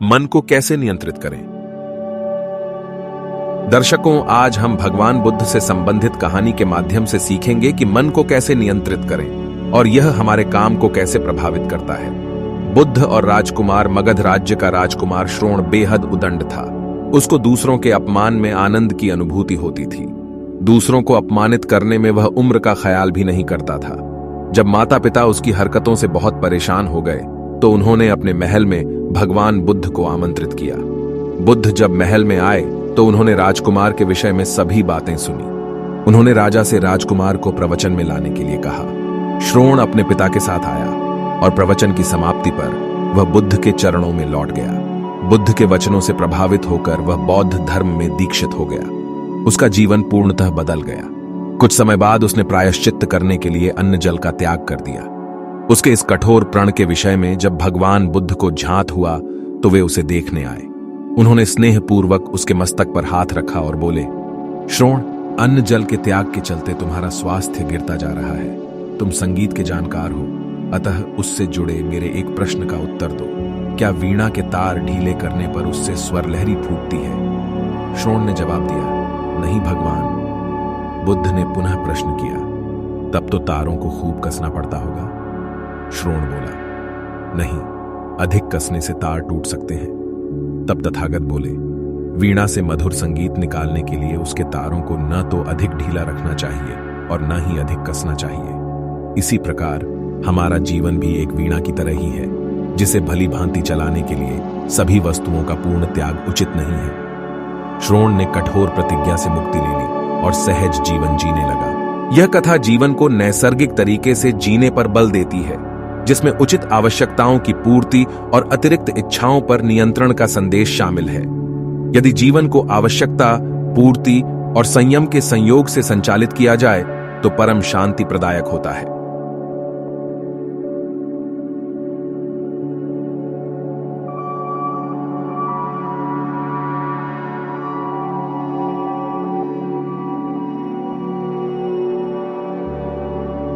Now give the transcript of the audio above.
मन को कैसे नियंत्रित करें। दर्शकों, आज हम भगवान बुद्ध से संबंधित कहानी के माध्यम से सीखेंगे कि मन को कैसे नियंत्रित करें और यह हमारे काम को कैसे प्रभावित करता है। बुद्ध और राजकुमार मगध राज्य का राजकुमार श्रोण बेहद उदंड था। उसको दूसरों के अपमान में आनंद की अनुभूति होती थी। दूसरों को अपमानित करने में वह उम्र का ख्याल भी नहीं करता था। जब माता पिता उसकी हरकतों से बहुत परेशान हो गए तो उन्होंने अपने महल में भगवान बुद्ध को आमंत्रित किया। बुद्ध जब महल में आए तो उन्होंने राजकुमार के विषय में सभी बातें सुनी। उन्होंने राजा से राजकुमार को प्रवचन में लाने के लिए कहा। श्रोण अपने पिता के साथ आया और प्रवचन की समाप्ति पर वह बुद्ध के चरणों में लौट गया। बुद्ध के वचनों से प्रभावित होकर वह बौद्ध धर्म में दीक्षित हो गया। उसका जीवन पूर्णतः बदल गया। कुछ समय बाद उसने प्रायश्चित्त करने के लिए अन्न जल का त्याग कर दिया। उसके इस कठोर प्रण के विषय में जब भगवान बुद्ध को झांत हुआ तो वे उसे देखने आए। उन्होंने स्नेहपूर्वक उसके मस्तक पर हाथ रखा और बोले, श्रोण, अन्न जल के त्याग के चलते तुम्हारा स्वास्थ्य गिरता जा रहा है। तुम संगीत के जानकार हो, अतः उससे जुड़े मेरे एक प्रश्न का उत्तर दो। क्या वीणा के तार ढीले करने पर उससे स्वर लहरी फूटती है? श्रोण ने जवाब दिया, नहीं भगवान। बुद्ध ने पुनः प्रश्न किया, तब तो तारों को खूब कसना पड़ता होगा? श्रोण बोला, नहीं, अधिक कसने से तार टूट सकते हैं। तब तथागत बोले, वीणा से मधुर संगीत निकालने के लिए उसके तारों को न तो अधिक ढीला रखना चाहिए और न ही अधिक कसना चाहिए। इसी प्रकार हमारा जीवन भी एक वीणा की तरह ही है, जिसे भली भांति चलाने के लिए सभी वस्तुओं का पूर्ण त्याग उचित नहीं है। श्रोण ने कठोर प्रतिज्ञा से मुक्ति ले ली और सहज जीवन जीने लगा। यह कथा जीवन को नैसर्गिक तरीके से जीने पर बल देती है, जिसमें उचित आवश्यकताओं की पूर्ति और अतिरिक्त इच्छाओं पर नियंत्रण का संदेश शामिल है। यदि जीवन को आवश्यकता, पूर्ति और संयम के संयोग से संचालित किया जाए तो परम शांति प्रदायक होता है।